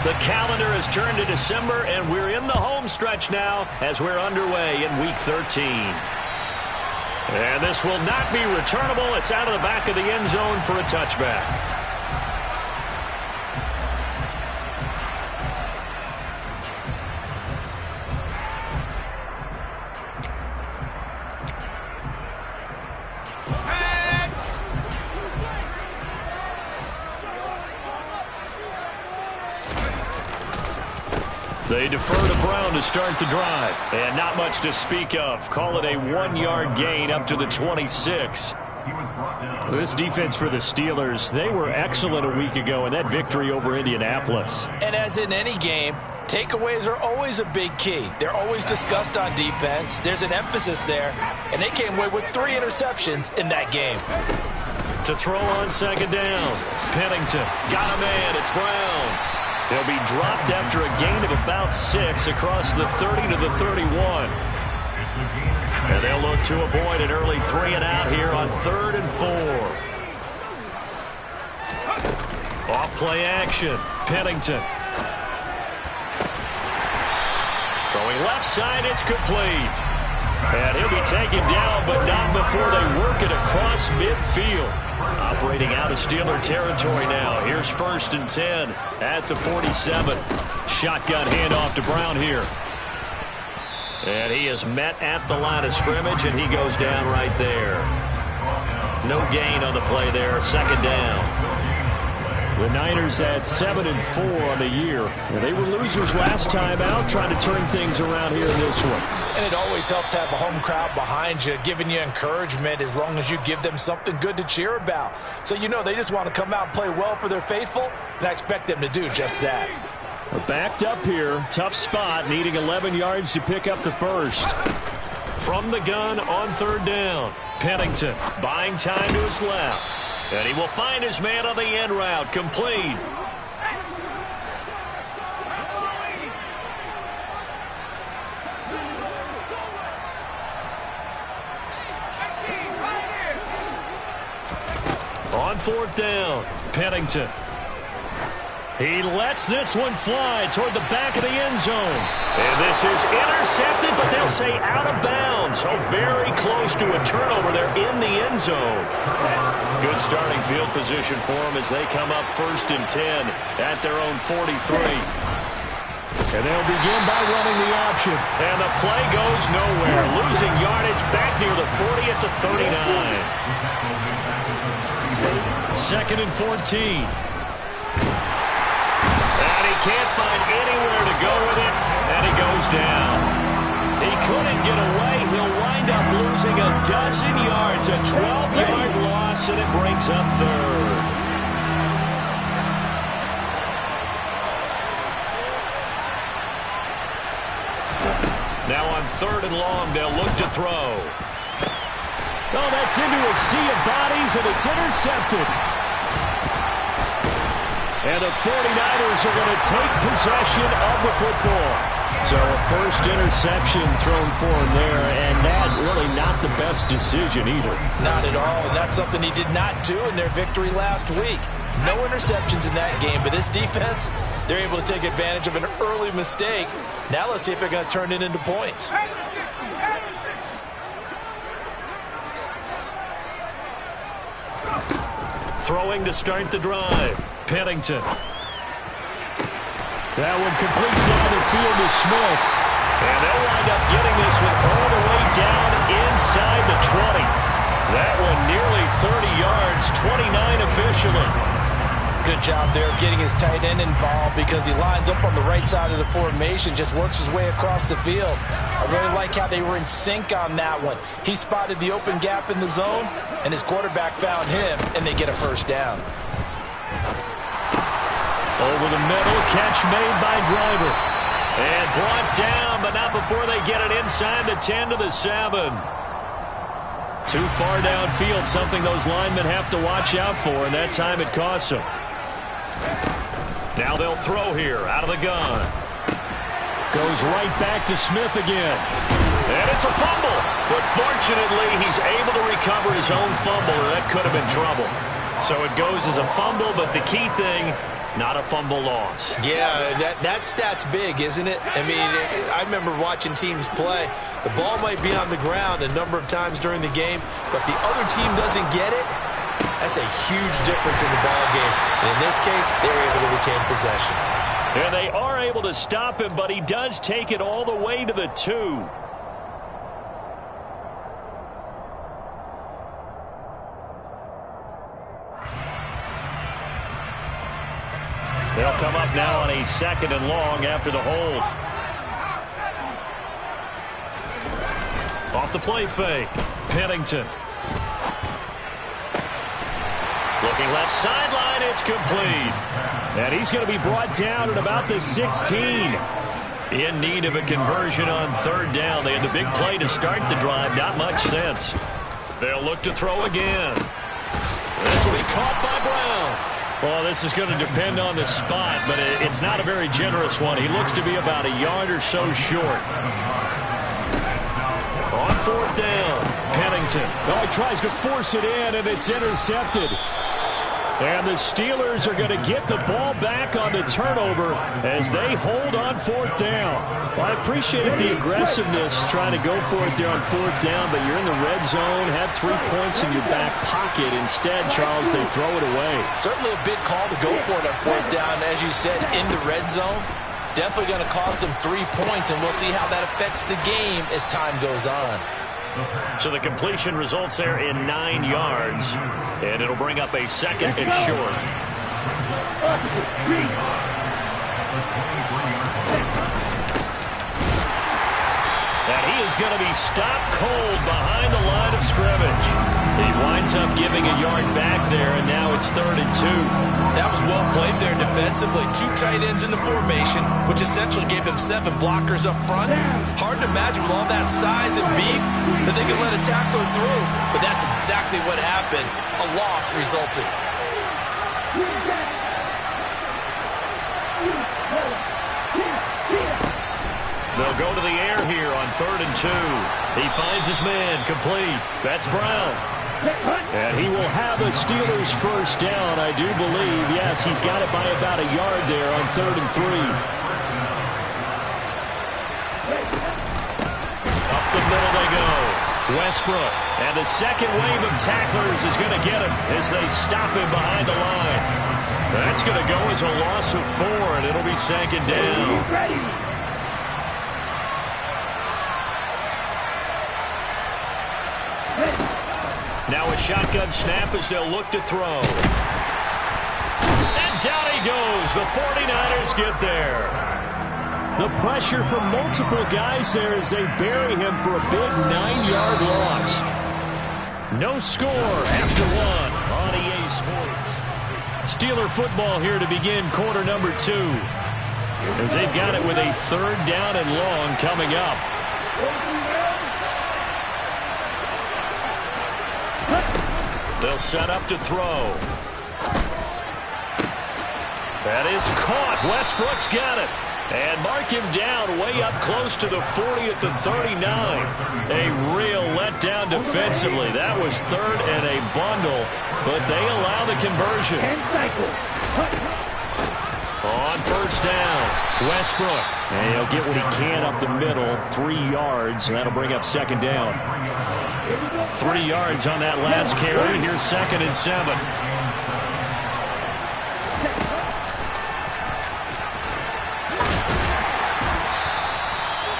The calendar has turned to December, and we're in the home stretch now as we're underway in Week 13. And this will not be returnable. It's out of the back of the end zone for a touchback. They defer to Brown to start the drive. And not much to speak of. Call it a 1-yard gain up to the 26. This defense for the Steelers, they were excellent a week ago in that victory over Indianapolis. And as in any game, takeaways are always a big key. They're always discussed on defense. There's an emphasis there. And they came away with 3 interceptions in that game. To throw on second down. Pennington got a man. It's Brown. He'll be dropped after a gain of about 6 across the 30 to the 31. And they'll look to avoid an early 3-and-out here on 3rd and 4. Off play action. Pennington. Throwing left side, it's complete. And he'll be taken down, but not before they work it across midfield. Operating out of Steeler territory now. Here's 1st and 10 at the 47. Shotgun handoff to Brown here. And he is met at the line of scrimmage, and he goes down right there. No gain on the play there. 2nd down. The Niners at 7-4 on the year. And they were losers last time out, trying to turn things around here in this one. And it always helps to have a home crowd behind you, giving you encouragement as long as you give them something good to cheer about. So you know they just want to come out and play well for their faithful, and I expect them to do just that. Backed up here, tough spot, needing 11 yards to pick up the first. From the gun on 3rd down, Pennington buying time to his left. And he will find his man on the end route, complete. On 4th down, Pennington. He lets this one fly toward the back of the end zone. And this is intercepted, but they'll say out of bounds. So very close to a turnover there in the end zone. Good starting field position for them as they come up 1st and 10 at their own 43. And they'll begin by running the option. And the play goes nowhere. Losing yardage back near the 40 at the 39. 2nd and 14. Can't find anywhere to go with it, and he goes down. He couldn't get away. He'll wind up losing a dozen yards, a 12-yard loss, and it brings up 3rd. Now on 3rd and long, they'll look to throw. Oh, that's into a sea of bodies, and it's intercepted. And the 49ers are going to take possession of the football. So a first interception thrown for him there, and that really not the best decision either. Not at all, and that's something he did not do in their victory last week. No interceptions in that game, but this defense, they're able to take advantage of an early mistake. Now let's see if they're going to turn it into points. Throwing to start the drive. Pennington. That one complete down the field to Smith. And they'll wind up getting this one all the way down inside the 20. That one nearly 30 yards, 29 officially. Good job there of getting his tight end involved because he lines up on the right side of the formation, just works his way across the field. I really like how they were in sync on that one. He spotted the open gap in the zone, and his quarterback found him, and they get a first down. Over the middle, catch made by Driver. And brought down, but not before they get it inside the 10 to the 7. Too far downfield, something those linemen have to watch out for, and that time it costs them. Now they'll throw here, out of the gun. Goes right back to Smith again. And it's a fumble. But fortunately, he's able to recover his own fumble, or that could have been trouble. So it goes as a fumble, but the key thing, not a fumble loss. Yeah, that stat's big, isn't it? I mean, I remember watching teams play. The ball might be on the ground a number of times during the game, but the other team doesn't get it. That's a huge difference in the ball game. And in this case, they were able to retain possession. And they are able to stop him, but he does take it all the way to the 2. They'll come up now on a 2nd and long after the hold. Off the play fake. Pennington. Looking left sideline, it's complete. And he's going to be brought down at about the 16. In need of a conversion on 3rd down. They had the big play to start the drive. Not much sense. They'll look to throw again. This will be caught by Brown. Well, this is going to depend on the spot, but it's not a very generous one. He looks to be about a yard or so short. On 4th down, Pennington. Oh, he tries to force it in, and it's intercepted. And the Steelers are going to get the ball back on the turnover as they hold on 4th down. Well, I appreciate the aggressiveness trying to go for it there on 4th down, but you're in the red zone, had 3 points in your back pocket. Instead, Charles, they throw it away. Certainly a big call to go for it on 4th down. As you said, in the red zone, definitely going to cost them 3 points, and we'll see how that affects the game as time goes on. So the completion results there in 9 yards, and it'll bring up a 2nd and short. And he is going to be stopped cold behind the line of scrimmage. He winds up giving a yard back there, and now it's 3rd and 2. That was well played there defensively. 2 tight ends in the formation, which essentially gave them 7 blockers up front. Hard to imagine with all that size and beef that they could let a tackler through. But that's exactly what happened. A loss resulted. They'll go to the air here on 3rd and 2. He finds his man complete. That's Brown. And he will have a Steelers 1st down, I do believe. Yes, he's got it by about a yard there on 3rd and 3. Up the middle they go. Westbrook. And the second wave of tacklers is going to get him as they stop him behind the line. That's going to go as a loss of 4, and it'll be 2nd down. Now a shotgun snap as they'll look to throw. And down he goes. The 49ers get there. The pressure from multiple guys there as they bury him for a big 9-yard loss. No score after 1 on EA Sports. Steeler football here to begin quarter number 2. As they've got it with a 3rd down and long coming up. They'll set up to throw. That is caught. Westbrook's got it. And mark him down way up close to the 40 at the 39. A real letdown defensively. That was 3rd and a bundle, but they allow the conversion. On 1st down, Westbrook. And he'll get what he can up the middle, 3 yards, and that'll bring up 2nd down. 3 yards on that last carry. Here's 2nd and 7.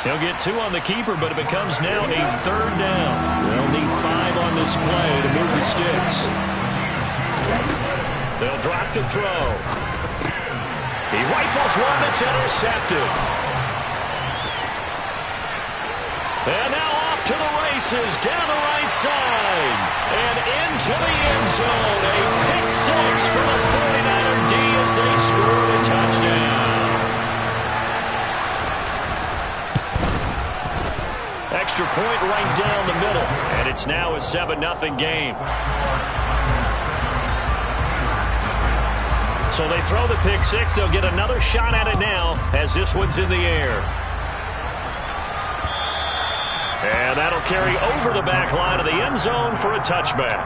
He'll get 2 on the keeper, but it becomes now a 3rd down. They'll need 5 on this play to move the sticks. They'll drop to throw. He rifles one that's intercepted. And now off to the races, down the right side, and into the end zone. A pick 6 for the 49er D as they score the touchdown. Extra point right down the middle, and it's now a 7-0 game. So they throw the pick 6. They'll get another shot at it now as this one's in the air. And that'll carry over the back line of the end zone for a touchback.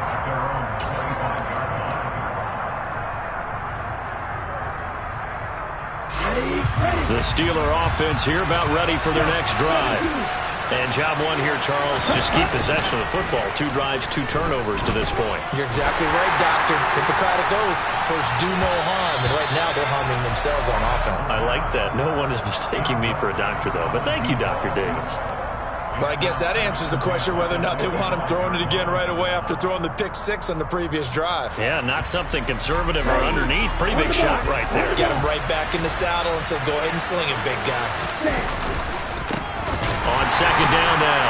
The Steeler offense here about ready for their next drive. And job one here, Charles, just keep possession of the football. 2 drives, 2 turnovers to this point. You're exactly right, Doctor. Hippocratic oath. First, do no harm. And right now, they're harming themselves on offense. I like that. No one is mistaking me for a doctor, though. But thank you, Dr. Davis. Well, I guess that answers the question whether or not they want him throwing it again right away after throwing the pick 6 on the previous drive. Yeah, not something conservative or underneath. Pretty big shot right there. Get him right back in the saddle and say, go ahead and sling it, big guy. On second down now,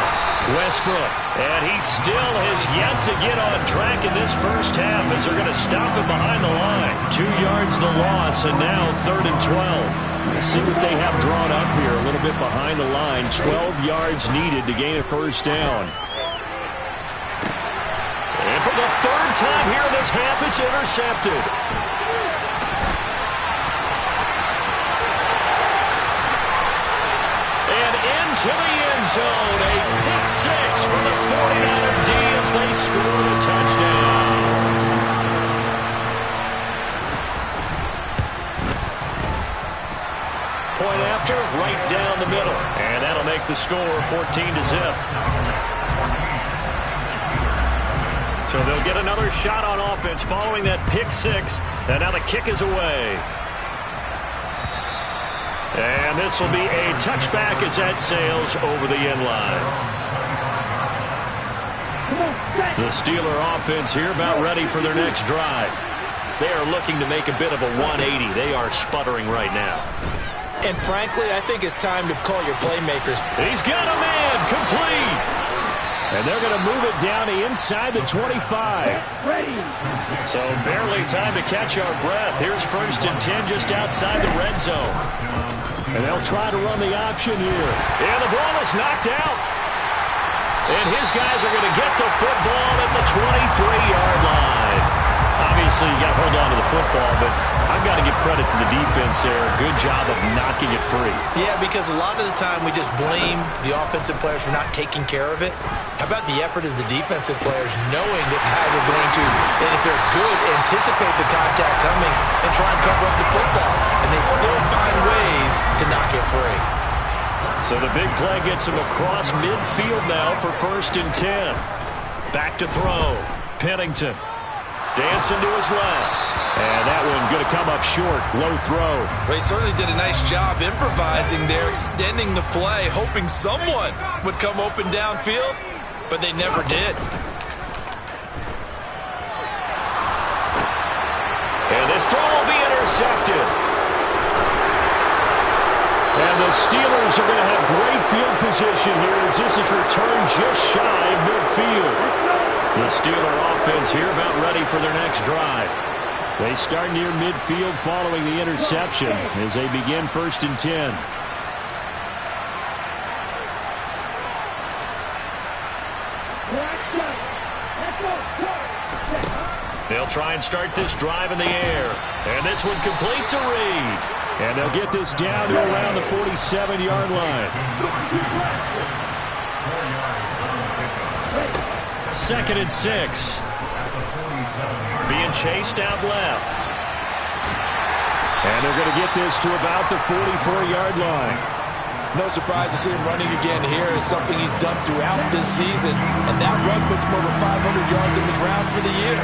Westbrook. And he still has yet to get on track in this first half as they're going to stop him behind the line. 2 yards the loss, and now 3rd and 12. Let's see what they have drawn up here. A little bit behind the line. 12 yards needed to gain a first down. And for the 3rd time here in this half, it's intercepted. And into the end zone. A pick 6 for the 49er D as they score a touchdown. Point after, right down the middle. And that'll make the score 14-0. So they'll get another shot on offense following that pick 6. And now the kick is away. And this will be a touchback as that sails over the end line. The Steeler offense here about ready for their next drive. They are looking to make a bit of a 180. They are sputtering right now. And frankly, I think it's time to call your playmakers. He's got a man, complete. And they're going to move it down inside the 25. So barely time to catch our breath. Here's 1st and 10 just outside the red zone. And they'll try to run the option here. And the ball is knocked out. And his guys are going to get the football at the 23-yard line. Obviously, you got to hold on to the football, but I've got to give credit to the defense there. Good job of knocking it free. Yeah, because a lot of the time we just blame the offensive players for not taking care of it. How about the effort of the defensive players knowing that guys are going to, and if they're good, anticipate the contact coming and try and cover up the football. And they still find ways to knock it free. So the big play gets him across midfield now for 1st and 10. Back to throw. Pennington. Dancing to his left. And that one going to come up short. Low throw. Well, he certainly did a nice job improvising there, extending the play, hoping someone would come open downfield, but they never did. And this throw will be intercepted. And the Steelers are going to have great field position here as this is returned just shy of midfield. The Steeler offense here about ready for their next drive. They start near midfield following the interception as they begin 1st and 10. They'll try and start this drive in the air. And this one complete to Reed. And they'll get this down to around the 47-yard line. 2nd and 6. Being chased out left. And they're going to get this to about the 44-yard line. No surprise to see him running again here. It's something he's done throughout this season. And that run puts him over 500 yards on the ground for the year.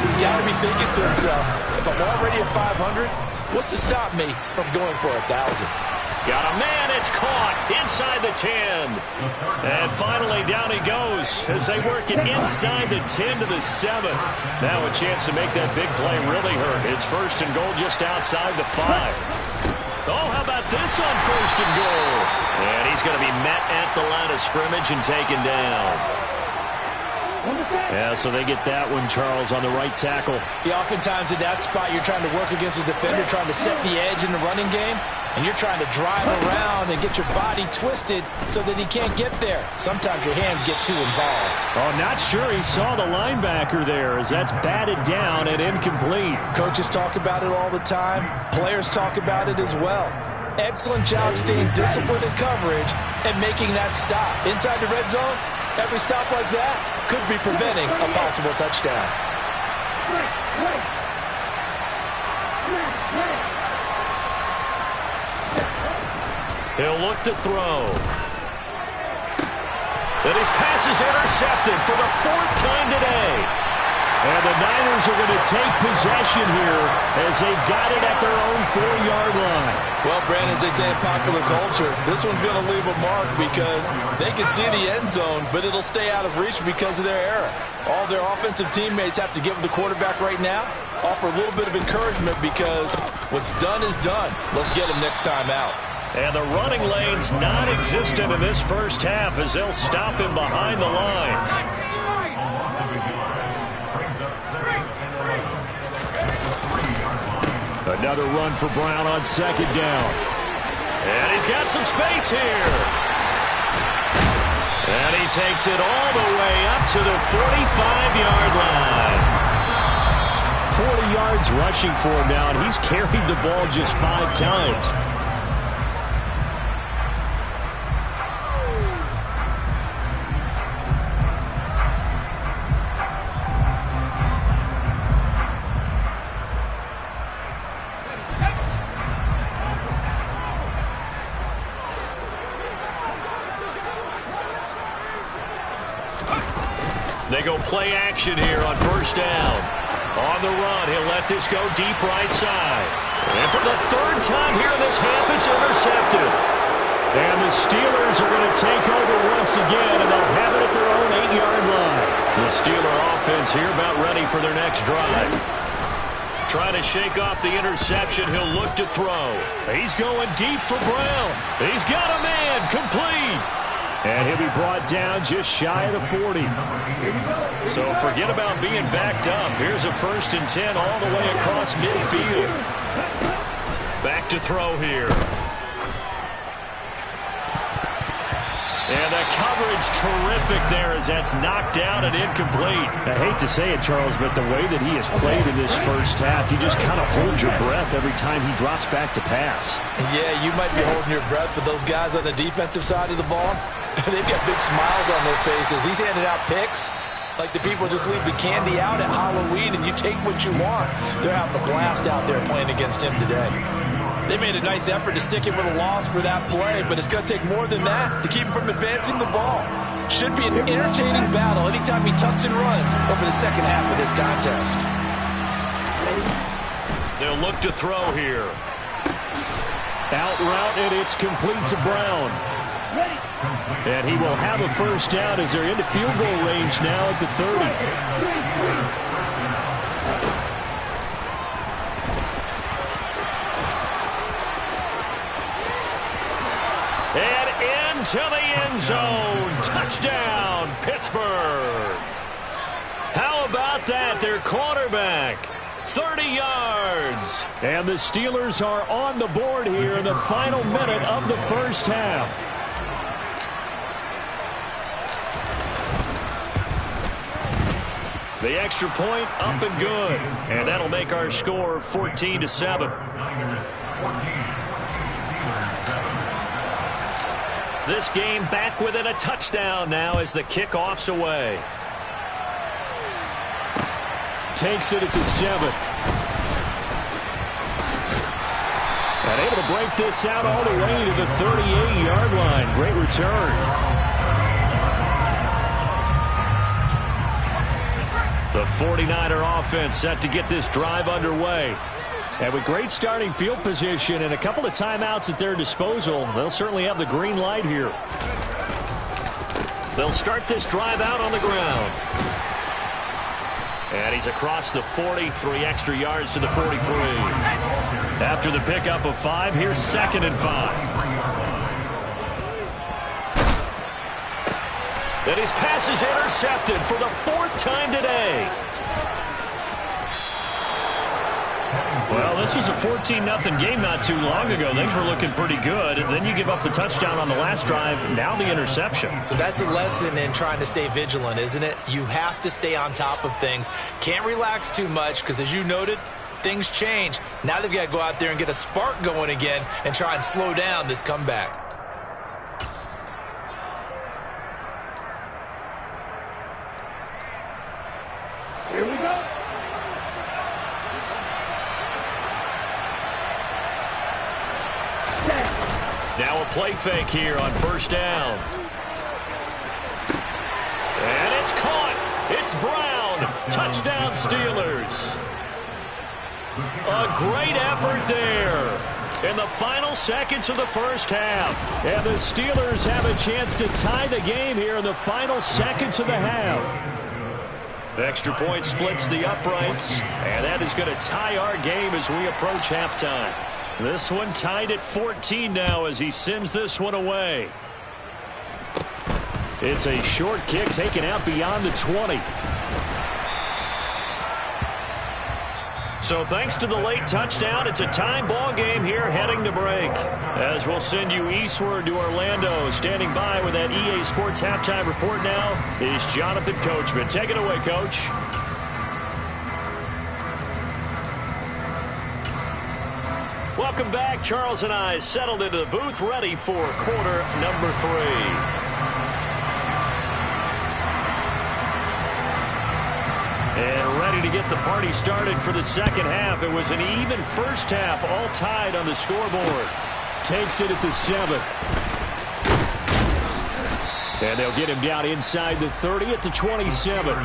He's got to be thinking to himself, if I'm already at 500, what's to stop me from going for 1,000? Got a man, it's caught inside the 10. And finally down he goes as they work it inside the 10 to the 7. Now a chance to make that big play really hurt. It's 1st and goal just outside the 5. Oh, how about this on 1st and goal? And he's going to be met at the line of scrimmage and taken down. Yeah, so they get that one, Charles, on the right tackle. Yeah, oftentimes in that spot, you're trying to work against a defender, trying to set the edge in the running game, and you're trying to drive around and get your body twisted so that he can't get there. Sometimes your hands get too involved. Oh, not sure he saw the linebacker there as that's batted down and incomplete. Coaches talk about it all the time. Players talk about it as well. Excellent job staying disciplined in coverage and making that stop. Inside the red zone, every stop like that could be preventing a possible touchdown. He'll look to throw. And his pass is intercepted for the 4th time today. And the Niners are going to take possession here as they've got it at their own 4-yard line. Well, Brandon, as they say in popular culture, this one's going to leave a mark because they can see the end zone, but it'll stay out of reach because of their error. All their offensive teammates have to give the quarterback right now, offer a little bit of encouragement because what's done is done. Let's get him next time out. And the running lane's non-existent in this first half as they'll stop him behind the line. Another run for Brown on 2nd down. And he's got some space here. And he takes it all the way up to the 45-yard line. 40 yards rushing for him now, and he's carried the ball just 5 times. They go play action here on 1st down. On the run, he'll let this go deep right side. And for the 3rd time here in this half, it's intercepted. And the Steelers are going to take over once again, and they'll have it at their own 8-yard line. The Steeler offense here about ready for their next drive. Trying to shake off the interception, he'll look to throw. He's going deep for Brown. He's got a man, complete. And he'll be brought down just shy of the 40. So forget about being backed up. Here's a 1st and 10 all the way across midfield. Back to throw here. And the coverage terrific there as that's knocked down and incomplete. I hate to say it, Charles, but the way that he has played in this first half, you just kind of hold your breath every time he drops back to pass. Yeah, you might be holding your breath, but those guys on the defensive side of the ball, they've got big smiles on their faces. He's handing out picks like the people just leave the candy out at Halloween and you take what you want. They're having a blast out there playing against him today. They made a nice effort to stick him with a loss for that play, but it's going to take more than that to keep him from advancing the ball. Should be an entertaining battle anytime he tucks and runs over the second half of this contest. They'll look to throw here. Out route, and it's complete to Brown. And he will have a 1st down as they're into field goal range now at the 30. And into the end zone. Touchdown, Pittsburgh. How about that? Their quarterback. 30 yards. And the Steelers are on the board here in the final minute of the first half. The extra point up and good. And that'll make our score 14-7. This game back within a touchdown now as the kickoff's away. Takes it at the 7. And able to break this out all the way to the 38-yard line. Great return. The 49er offense set to get this drive underway. And with great starting field position and a couple of timeouts at their disposal, they'll certainly have the green light here. They'll start this drive out on the ground. And he's across the 40, 3 extra yards to the 43. After the pickup of 5, here's 2nd and 5. And his pass is intercepted for the 4th time today. Well, this was a 14-0 game not too long ago. Things were looking pretty good. And then you give up the touchdown on the last drive. Now the interception. So that's a lesson in trying to stay vigilant, isn't it? You have to stay on top of things. Can't relax too much because, as you noted, things change. Now they've got to go out there and get a spark going again and try and slow down this comeback. Here we go. Now a play fake here on first down. And it's caught. It's Brown. Touchdown, Steelers. A great effort there in the final seconds of the first half. And the Steelers have a chance to tie the game here in the final seconds of the half. Extra point splits the uprights, and that is going to tie our game as we approach halftime. This one tied at 14 now as he sends this one away. It's a short kick taken out beyond the 20. So thanks to the late touchdown, it's a time ball game here heading to break. As we'll send you eastward to Orlando. Standing by with that EA Sports halftime report now is Jonathan Coachman. Take it away, Coach. Welcome back. Charles and I settled into the booth, ready for quarter number 3. And ready to get the party started for the second half. It was an even first half, all tied on the scoreboard. Takes it at the 7. And they'll get him down inside the 30 at the 27.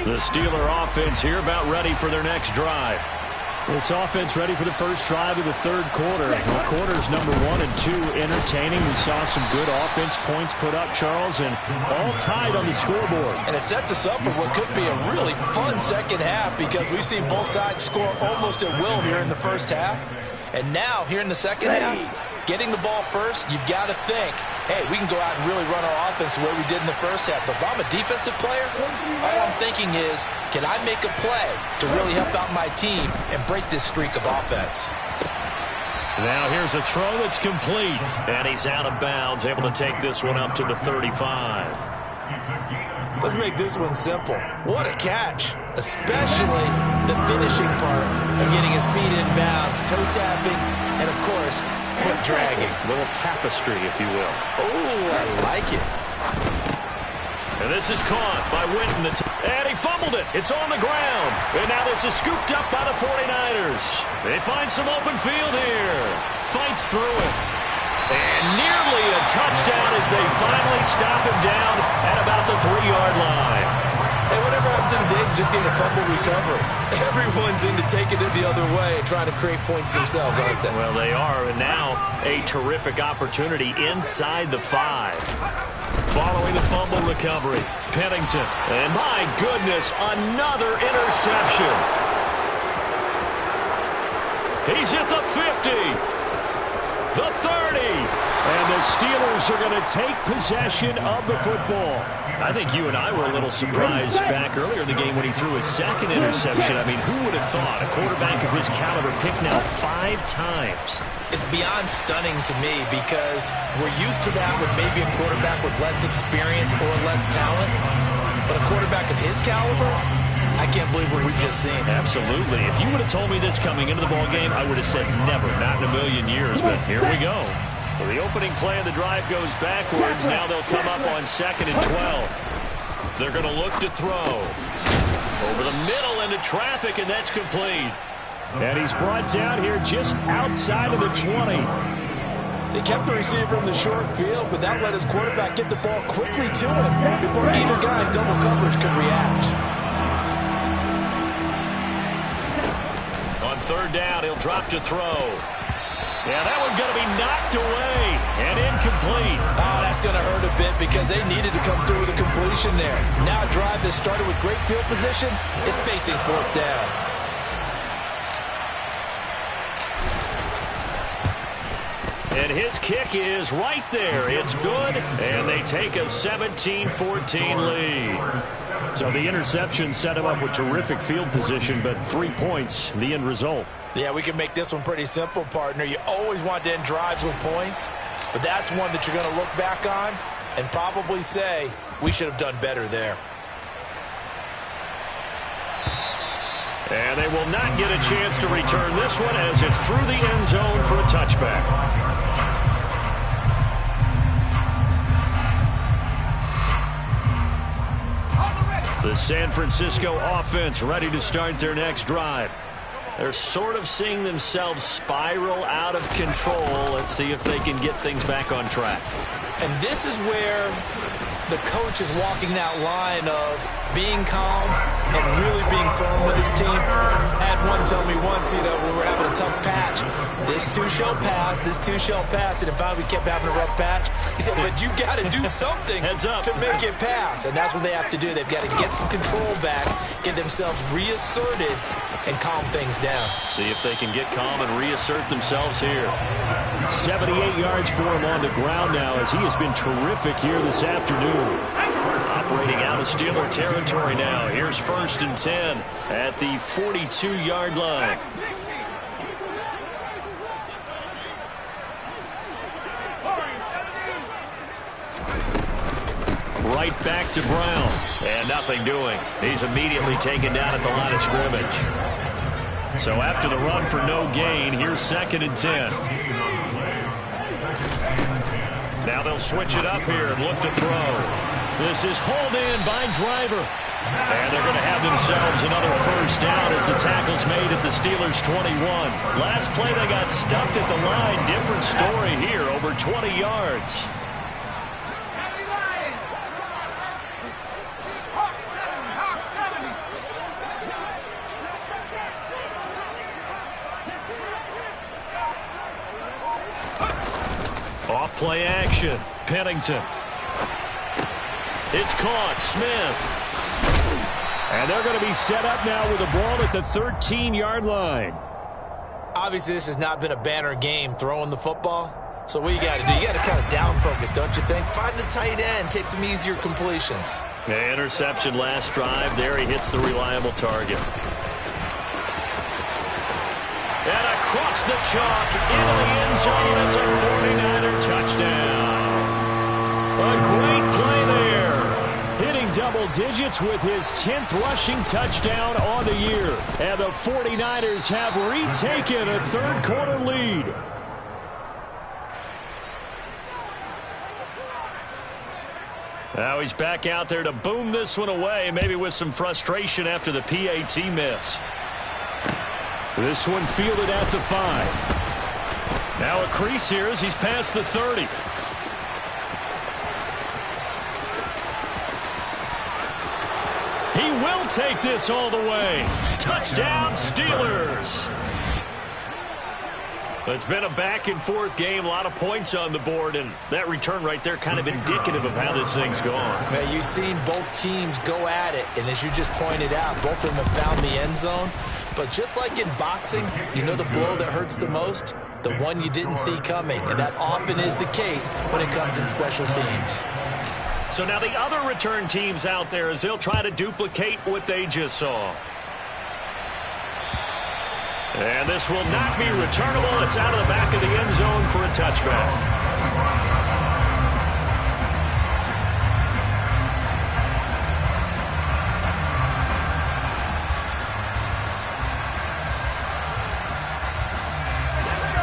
The Steeler offense here about ready for their next drive. This offense ready for the first drive of the third quarter. Well, quarters number 1 and 2 entertaining. We saw some good offense points put up, Charles, and all tied on the scoreboard. And it sets us up for what could be a really fun second half because we've seen both sides score almost at will here in the first half. And now, here in the second half, getting the ball first, you've got to think, hey, we can go out and really run our offense the way we did in the first half. But if I'm a defensive player, all I'm thinking is, can I make a play to really help out my team and break this streak of offense? Now here's a throw that's complete. And he's out of bounds, able to take this one up to the 35. Let's make this one simple. What a catch, especially the finishing part of getting his feet in bounds, toe tapping, and, of course, foot dragging. A little tapestry, if you will. Oh, I like it. And this is caught by Winton. And he fumbled it. It's on the ground. And now this is scooped up by the 49ers. They find some open field here. Fights through it. And nearly a touchdown as they finally stop him down at about the 3-yard line. Hey, whatever happened to the days of just getting a fumble recovery? Everyone's into taking it the other way and trying to create points themselves, aren't they? Well, they are. And now a terrific opportunity inside the 5. Following the fumble recovery, Pennington. And my goodness, another interception. He's at the 50. The 30. And the Steelers are going to take possession of the football. I think you and I were a little surprised back earlier in the game when he threw his second interception. I mean, who would have thought a quarterback of his caliber picked now 5 times? It's beyond stunning to me because we're used to that with maybe a quarterback with less experience or less talent. But a quarterback of his caliber, I can't believe what we've just seen. Absolutely. If you would have told me this coming into the ball game, I would have said never, not in a million years. But here we go. So the opening play of the drive goes backwards. Now they'll come up on 2nd and 12. They're going to look to throw. Over the middle into traffic, and that's complete. And he's brought down here just outside of the 20. They kept the receiver in the short field, but that let his quarterback get the ball quickly to him before either guy in double coverage could react. On 3rd down, he'll drop to throw. Yeah, that one's going to be knocked away and incomplete. Oh, that's going to hurt a bit because they needed to come through with a completion there. Now a drive that started with great field position is facing 4th down. And his kick is right there. It's good, and they take a 17-14 lead. So the interception set him up with terrific field position, but 3 points, the end result. Yeah, we can make this one pretty simple, partner. You always want to end drives with points, but that's one that you're going to look back on and probably say, we should have done better there. And they will not get a chance to return this one as it's through the end zone for a touchback. The San Francisco offense ready to start their next drive. They're sort of seeing themselves spiral out of control. Let's see if they can get things back on track. And this is where the coach is walking that line of being calm and really being firm with his team. I had one tell me once, when we were having a tough patch, this too shall pass, this too shall pass. And if we kept having a rough patch, he said, but you got to do something to make it pass. And that's what they have to do. They've got to get some control back, get themselves reasserted, and calm things down. See if they can get calm and reassert themselves here. 78 yards for him on the ground now as he has been terrific here this afternoon. Operating out of Steeler territory now. Here's 1st and 10 at the 42-yard line. Right back to Brown. And nothing doing. He's immediately taken down at the line of scrimmage. So after the run for no gain, here's 2nd and 10. Now they'll switch it up here and look to throw. This is hauled in by Driver. And they're going to have themselves another 1st down as the tackle's made at the Steelers' 21. Last play they got stuffed at the line. Different story here, over 20 yards. Off play action. Pennington. It's caught. Smith. And they're going to be set up now with the ball at the 13-yard line. Obviously, this has not been a banner game throwing the football. So what you got to do, you got to kind of down focus, don't you think? Find the tight end. Take some easier completions. Yeah, interception last drive. There he hits the reliable target. And across the chalk into the end zone. It's a 49er touchdown. A great play there. Hitting double digits with his 10th rushing touchdown on the year. And the 49ers have retaken a third-quarter lead. Now he's back out there to boom this one away, maybe with some frustration after the PAT miss. This one fielded at the 5. Now a crease here as he's past the 30. He will take this all the way. Touchdown, Steelers. It's been a back-and-forth game, a lot of points on the board, and that return right there kind of indicative of how this thing's going. Now, you've seen both teams go at it, and as you just pointed out, both of them have found the end zone. But just like in boxing, you know the blow that hurts the most? The one you didn't see coming, and that often is the case when it comes in special teams. So now the other return teams out there as they'll try to duplicate what they just saw. And this will not be returnable. It's out of the back of the end zone for a touchback.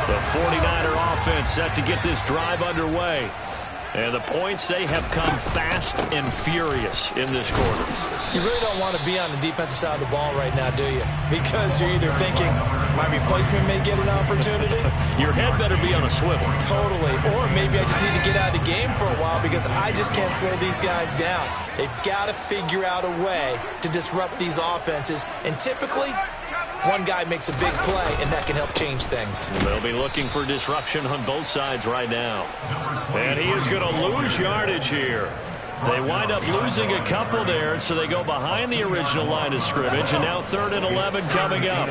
The 49er offense set to get this drive underway. And the points, they have come fast and furious in this quarter. You really don't want to be on the defensive side of the ball right now, do you? Because you're either thinking, my replacement may get an opportunity. Your head better be on a swivel. Totally. Or maybe I just need to get out of the game for a while because I just can't slow these guys down. They've got to figure out a way to disrupt these offenses. And typically, one guy makes a big play, and that can help change things. They'll be looking for disruption on both sides right now. And he is going to lose yardage here. They wind up losing a couple there, so they go behind the original line of scrimmage, and now 3rd and 11 coming up.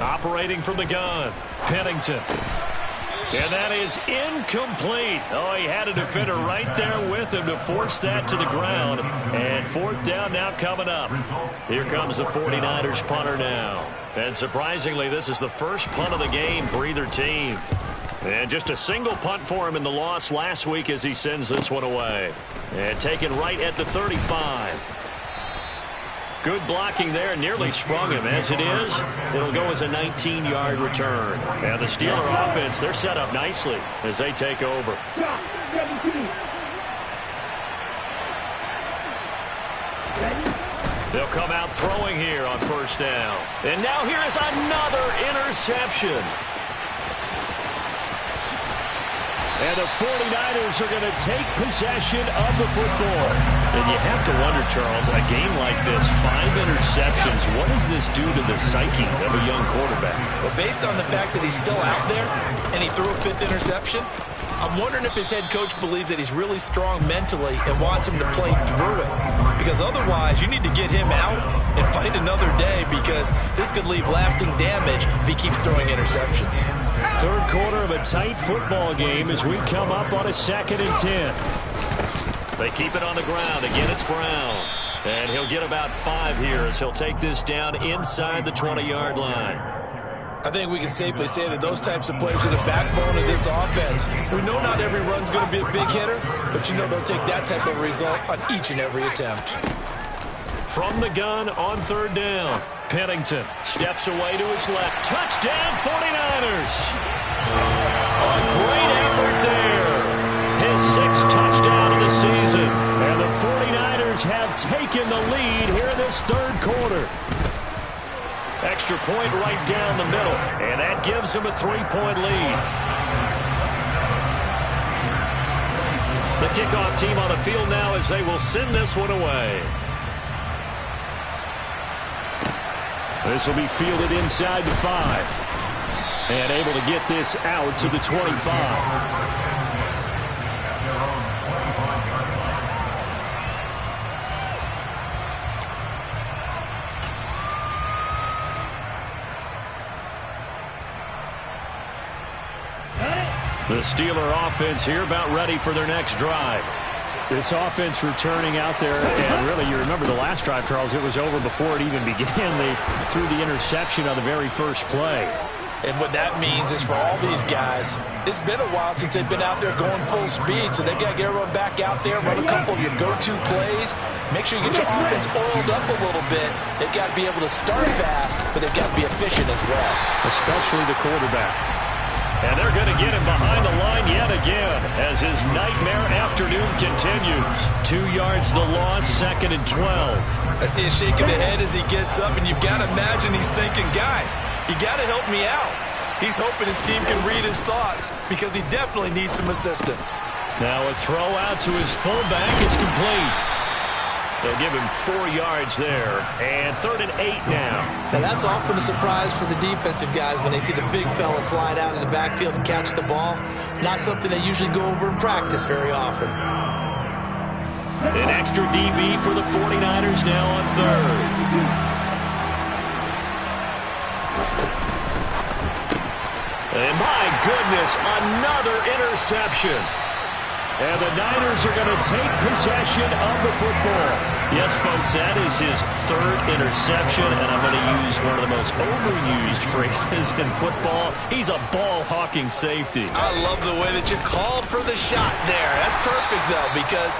Operating from the gun, Pennington. And that is incomplete. Oh, he had a defender right there with him to force that to the ground. And 4th down now coming up. Here comes the 49ers punter now. And surprisingly, this is the first punt of the game for either team. And just a single punt for him in the loss last week as he sends this one away. And taken right at the 35. Good blocking there, nearly sprung him. As it is, it'll go as a 19-yard return. And the Steeler offense, they're set up nicely as they take over. They'll come out throwing here on first down. And now here is another interception. And the 49ers are going to take possession of the football. And you have to wonder, Charles, a game like this, 5 interceptions, what does this do to the psyche of a young quarterback? Well, based on the fact that he's still out there and he threw a 5th interception, I'm wondering if his head coach believes that he's really strong mentally and wants him to play through it. Because otherwise, you need to get him out and fight another day, because this could leave lasting damage if he keeps throwing interceptions. Third quarter of a tight football game as we come up on a 2nd and 10. They keep it on the ground. Again, it's Brown. And he'll get about 5 here as he'll take this down inside the 20-yard line. I think we can safely say that those types of players are the backbone of this offense. We know not every run's going to be a big hitter, but you know they'll take that type of result on each and every attempt. From the gun on 3rd down, Pennington steps away to his left. Touchdown, 49ers! A great effort there. His 6th touchdown of the season. And the 49ers have taken the lead here in this 3rd quarter. Extra point right down the middle, and that gives him a 3-point lead. The kickoff team on the field now as they will send this one away. This will be fielded inside the 5. And able to get this out to the 25. The Steeler offense here about ready for their next drive. This offense returning out there, and really you remember the last drive, Charles, it was over before it even began. They threw the interception on the very first play. And what that means is for all these guys, it's been a while since they've been out there going full speed, so they've got to get everyone back out there, run a couple of your go-to plays, make sure you get your offense oiled up a little bit. They've got to be able to start fast, but they've got to be efficient as well. Especially the quarterback. And they're going to get him behind the line yet again as his nightmare afternoon continues. 2 yards the loss, 2nd and 12. I see a shake of the head as he gets up, and you've got to imagine he's thinking, guys, you got to help me out. He's hoping his team can read his thoughts because he definitely needs some assistance. Now a throw out to his fullback is complete. They'll give him 4 yards there, and 3rd and 8 now. Now that's often a surprise for the defensive guys when they see the big fella slide out of the backfield and catch the ball. Not something they usually go over in practice very often. An extra DB for the 49ers now on 3rd. And my goodness, another interception. And the Niners are going to take possession of the football. Yes, folks, that is his 3rd interception, and I'm going to use one of the most overused phrases in football. He's a ball-hawking safety. I love the way that you called for the shot there. That's perfect, though, because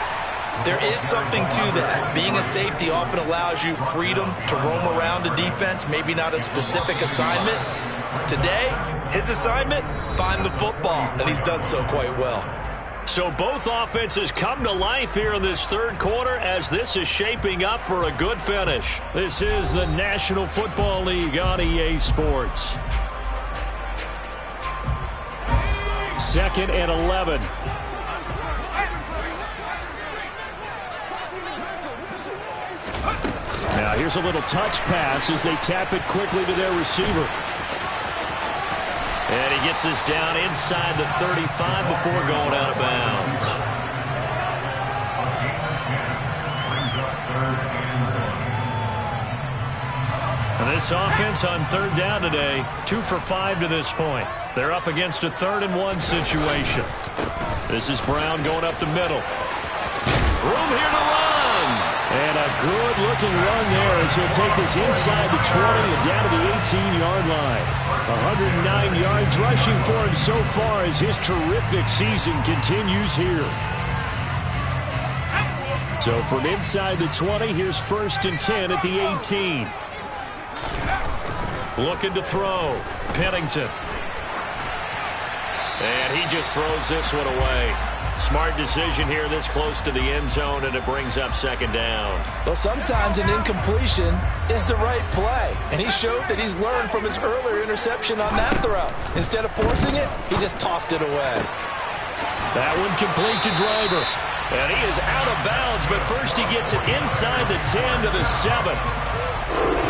there is something to that. Being a safety often allows you freedom to roam around a defense, maybe not a specific assignment. Today, his assignment, find the football, and he's done so quite well. So both offenses come to life here in this 3rd quarter as this is shaping up for a good finish. This is the National Football League on EA Sports. 2nd and 11. Now here's a little touch pass as they tap it quickly to their receiver. And he gets this down inside the 35 before going out of bounds. And this offense on 3rd down today, 2 for 5 to this point. They're up against a 3rd and 1 situation. This is Brown going up the middle. Room here to run. And a good-looking run there as he'll take this inside the 20 and down to the 18-yard line. 109 yards rushing for him so far as his terrific season continues here. So from inside the 20, here's 1st and 10 at the 18. Looking to throw. Pennington. And he just throws this one away. Smart decision here this close to the end zone, and it brings up 2nd down. Well, sometimes an incompletion is the right play, and he showed that he's learned from his earlier interception on that throw. Instead of forcing it, he just tossed it away. That one complete to Driver. And he is out of bounds, but first he gets it inside the 10 to the 7.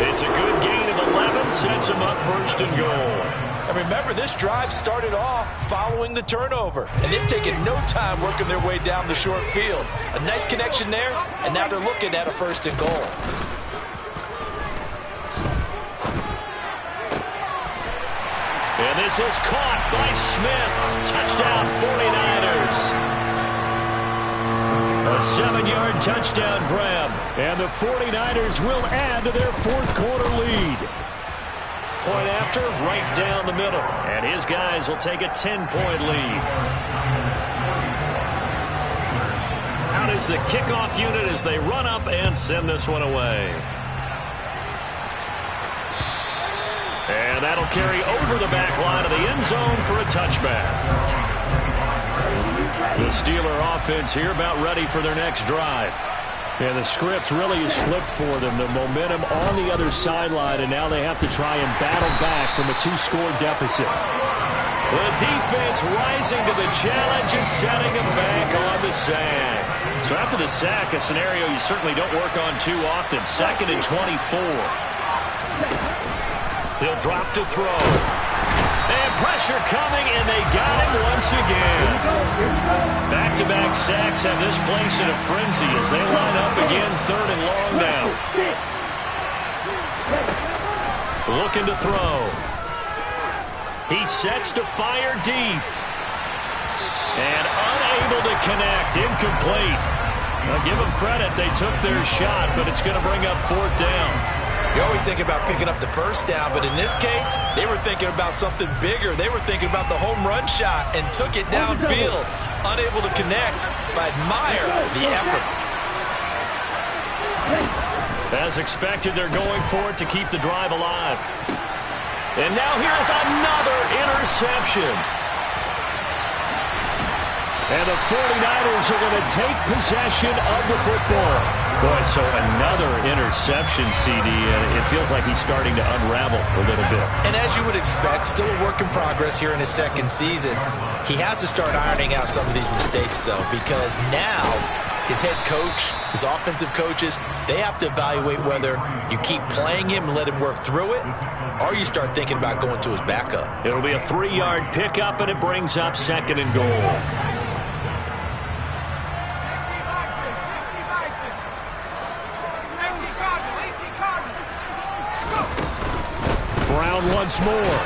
It's a good gain of 11, sets him up 1st and goal. And remember, this drive started off following the turnover, and they've taken no time working their way down the short field. A nice connection there, and now they're looking at a 1st and goal. And this is caught by Smith. Touchdown, 49ers. A 7-yard touchdown grab. And the 49ers will add to their 4th quarter lead. Point after, right down the middle. And his guys will take a 10-point lead. Out is the kickoff unit as they run up and send this one away. And that'll carry over the back line of the end zone for a touchback. The Steeler offense here about ready for their next drive. And the script really is flipped for them. The momentum on the other sideline, and now they have to try and battle back from a 2-score deficit. The defense rising to the challenge and setting them back on the sack. So after the sack, a scenario you certainly don't work on too often. 2nd and 24. He'll drop to throw. And pressure coming, and they got him once again. Back-to-back sacks have this place in a frenzy as they line up again 3rd and long now. Looking to throw. He sets to fire deep. And unable to connect. Incomplete. Now give them credit. They took their shot, but it's going to bring up 4th down. You always think about picking up the 1st down, but in this case, they were thinking about something bigger. They were thinking about the home run shot and took it downfield. Unable to connect, but admire the effort. As expected, they're going for it to keep the drive alive. And now here's another interception. And the 49ers are going to take possession of the football. Boy, so another interception, CD, and it feels like he's starting to unravel a little bit. And as you would expect, still a work in progress here in his 2nd season. He has to start ironing out some of these mistakes, though, because now his head coach, his offensive coaches, they have to evaluate whether you keep playing him and let him work through it, or you start thinking about going to his backup. It'll be a 3-yard pickup, and it brings up 2nd and goal. Brown once more.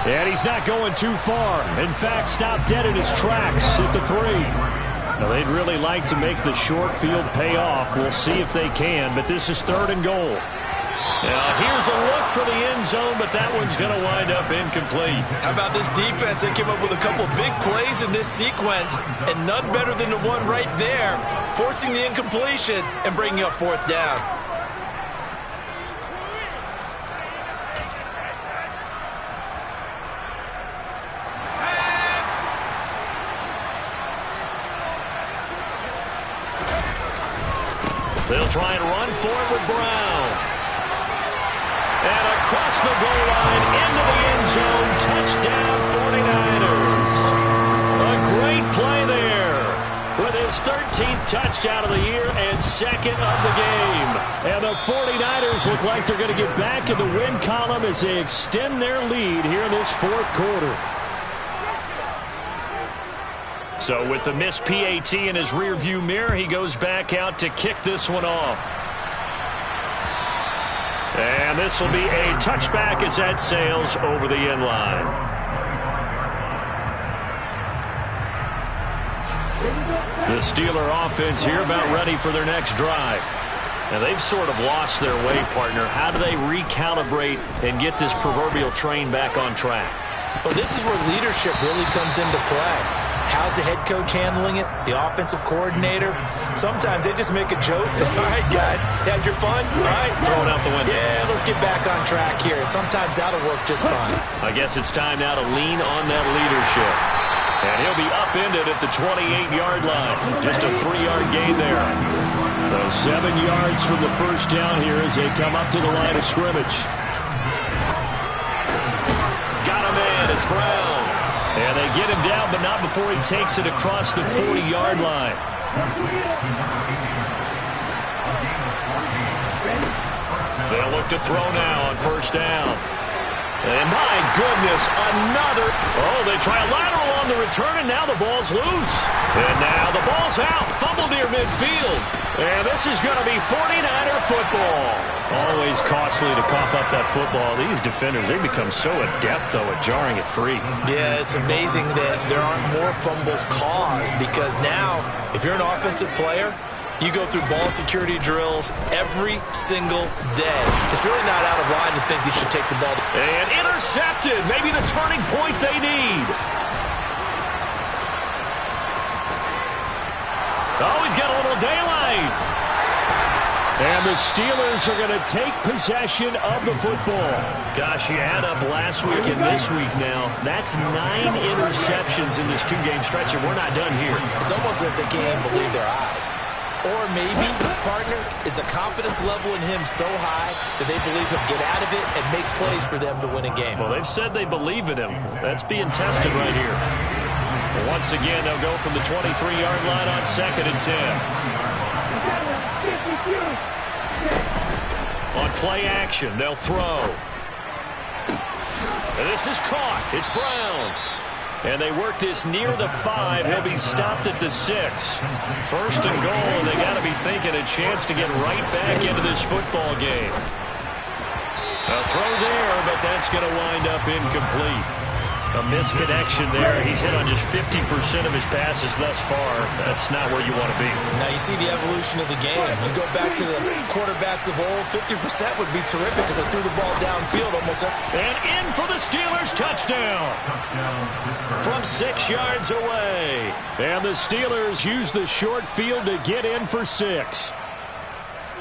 And he's not going too far. In fact, stopped dead in his tracks at the 3. Now, they'd really like to make the short field pay off. We'll see if they can, but this is 3rd and goal. Now, here's a look for the end zone, but that one's going to wind up incomplete. How about this defense? They came up with a couple big plays in this sequence, and none better than the one right there, forcing the incompletion and bringing up 4th down. They'll try and run for it with Brown. And across the goal line, into the end zone, touchdown 49ers. A great play there with his 13th touchdown of the year and 2nd of the game. And the 49ers look like they're going to get back in the win column as they extend their lead here in this 4th quarter. So with the missed PAT in his rearview mirror, he goes back out to kick this one off. And this will be a touchback as that sails over the end line. The Steeler offense here about ready for their next drive. And they've sort of lost their way, partner. How do they recalibrate and get this proverbial train back on track? Well, this is where leadership really comes into play. How's the head coach handling it? The offensive coordinator? Sometimes they just make a joke. All right, guys, had your fun? All right. Throw it out the window. Yeah, let's get back on track here. And sometimes that'll work just fine. I guess it's time now to lean on that leadership. And he'll be upended at the 28-yard line. Just a 3-yard gain there. So 7 yards from the first down here as they come up to the line of scrimmage. Got him in. It's Brown. And they get him down, but not before he takes it across the 40-yard line. They'll look to throw now on first down. And my goodness, another. Oh, they try a lateral on the return, and now the ball's loose. And now the ball's out. Fumble near midfield. And this is going to be 49er football. Always costly to cough up that football. These defenders, they become so adept, though, at jarring it free. Yeah, it's amazing that there aren't more fumbles caused because now, if you're an offensive player, you go through ball security drills every single day. It's really not out of line to think they should take the ball. And intercepted. Maybe the turning point they need. Oh, he's got a little daylight. And the Steelers are going to take possession of the football. Gosh, you add up last week and this week now. That's 9 interceptions in this 2-game stretch, and we're not done here. It's almost as if they can't even believe their eyes. Or maybe, partner, is the confidence level in him so high that they believe he'll get out of it and make plays for them to win a game. Well, they've said they believe in him. That's being tested right here. Once again, they'll go from the 23-yard line on 2nd and 10. On play action, they'll throw. And this is caught. It's Brown. And they work this near the 5. He'll be stopped at the 6. First and goal, and they got to be thinking a chance to get right back into this football game. A throw there, but that's going to wind up incomplete. A misconnection there. He's hit on just 50% of his passes thus far. That's not where you want to be. Now you see the evolution of the game. You go back to the quarterbacks of old, 50% would be terrific because they threw the ball downfield almost. And in for the Steelers, touchdown. From 6 yards away. And the Steelers use the short field to get in for 6.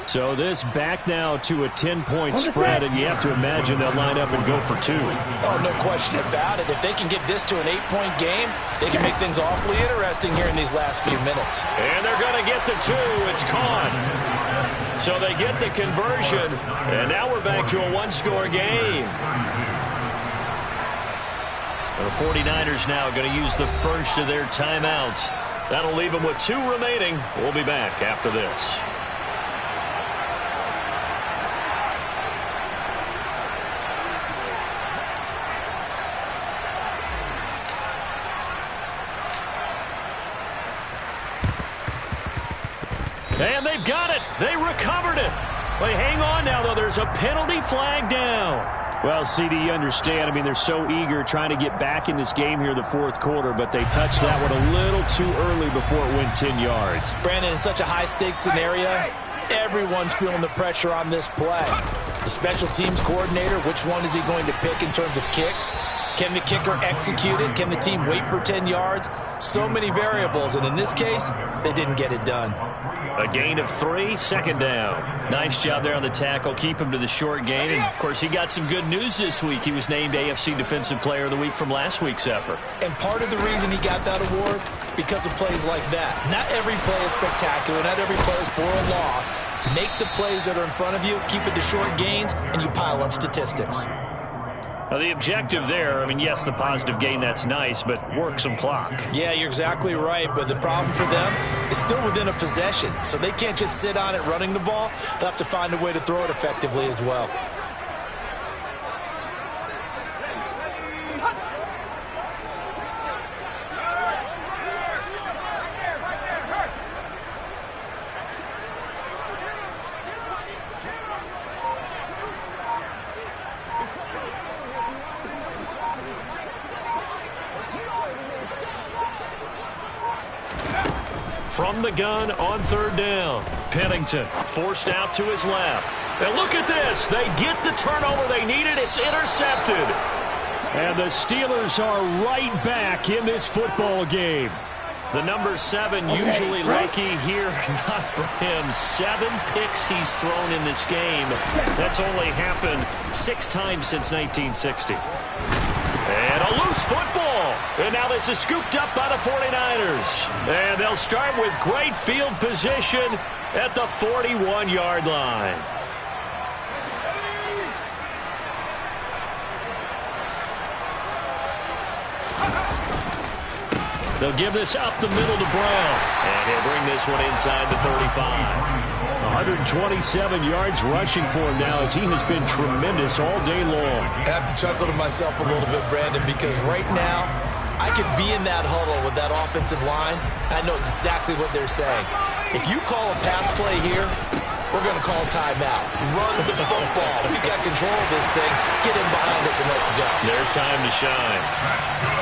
So this back now to a 10-point spread, and you have to imagine they'll line up and go for 2. Oh, no question about it. If they can get this to an 8-point game, they can make things awfully interesting here in these last few minutes. And they're going to get the 2. It's caught. So they get the conversion, and now we're back to a 1-score game. The 49ers now going to use the first of their timeouts. That'll leave them with 2 remaining. We'll be back after this. And they've got it. They recovered it. They hang on now, though. There's a penalty flag down. Well, CD, you understand. I mean, they're so eager trying to get back in this game here in the 4th quarter, but they touched that one a little too early before it went 10 yards. Brandon, in such a high-stakes scenario, everyone's feeling the pressure on this play. The special teams coordinator, which one is he going to pick in terms of kicks? Can the kicker execute it? Can the team wait for 10 yards? So many variables, and in this case, they didn't get it done. A gain of 3, 2nd down. Nice job there on the tackle. Keep him to the short gain. And, of course, he got some good news this week. He was named AFC Defensive Player of the Week from last week's effort. And part of the reason he got that award, because of plays like that. Not every play is spectacular. Not every play is for a loss. Make the plays that are in front of you, keep it to short gains, and you pile up statistics. Now, the objective there, I mean, yes, the positive gain, that's nice, but work some clock. Yeah, you're exactly right, but the problem for them is still within a possession, so they can't just sit on it running the ball. They'll have to find a way to throw it effectively as well. From the gun on 3rd down. Pennington forced out to his left. And look at this. They get the turnover they needed. It's intercepted. And the Steelers are right back in this football game. The number 7 usually lucky here, not for him. 7 picks he's thrown in this game. That's only happened 6 times since 1960. And a loose football. And now this is scooped up by the 49ers. And they'll start with great field position at the 41-yard line. They'll give this up the middle to Brown. And he'll bring this one inside the 35. 127 yards rushing for him now as he has been tremendous all day long. I have to chuckle to myself a little bit, Brandon, because right now I could be in that huddle with that offensive line. I know exactly what they're saying. If you call a pass play here, we're going to call timeout. Run the football. We've got control of this thing. Get in behind us and let's go. Their time to shine.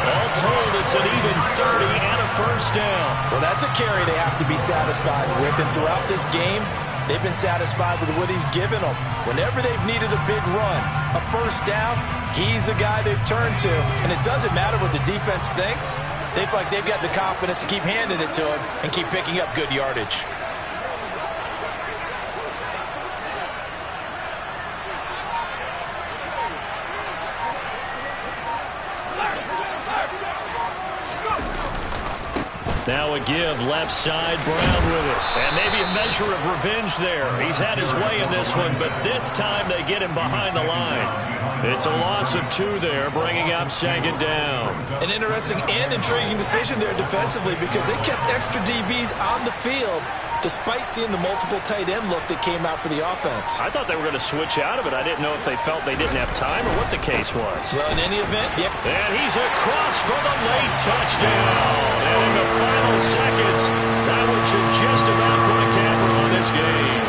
All told, it's an even 30 and a first down. Well, that's a carry they have to be satisfied with. And throughout this game, they've been satisfied with what he's given them. Whenever they've needed a big run, a first down, he's the guy they've turned to. And it doesn't matter what the defense thinks. They feel like they've got the confidence to keep handing it to him and keep picking up good yardage. Now a give, left side, Brown with it. And maybe a measure of revenge there. He's had his way in this one, but this time they get him behind the line. It's a loss of 2 there, bringing up 2nd down. An interesting and intriguing decision there defensively because they kept extra DBs on the field despite seeing the multiple tight end look that came out for the offense. I thought they were going to switch out of it. I didn't know if they felt they didn't have time or what the case was. Well, in any event, yeah. And he's across for the late touchdown. And in the final seconds, that one should just about put a camper on this game.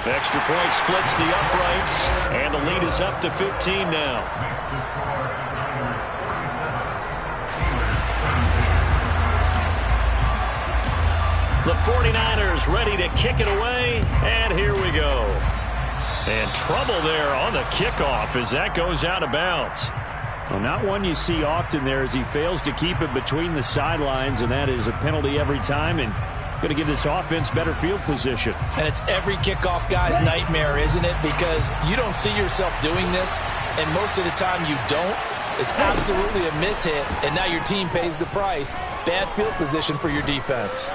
Extra point splits the uprights, and the lead is up to 15 now. The 49ers ready to kick it away, and here we go. And trouble there on the kickoff as that goes out of bounds. Well, not one you see often there as he fails to keep it between the sidelines, and that is a penalty every time, and going to give this offense better field position. And it's every kickoff guy's nightmare, isn't it? Because you don't see yourself doing this, and most of the time you don't. It's absolutely a mishit, and now your team pays the price. Bad field position for your defense.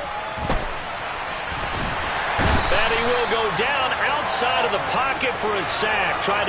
And he will go down outside of the pocket for a sack. Tried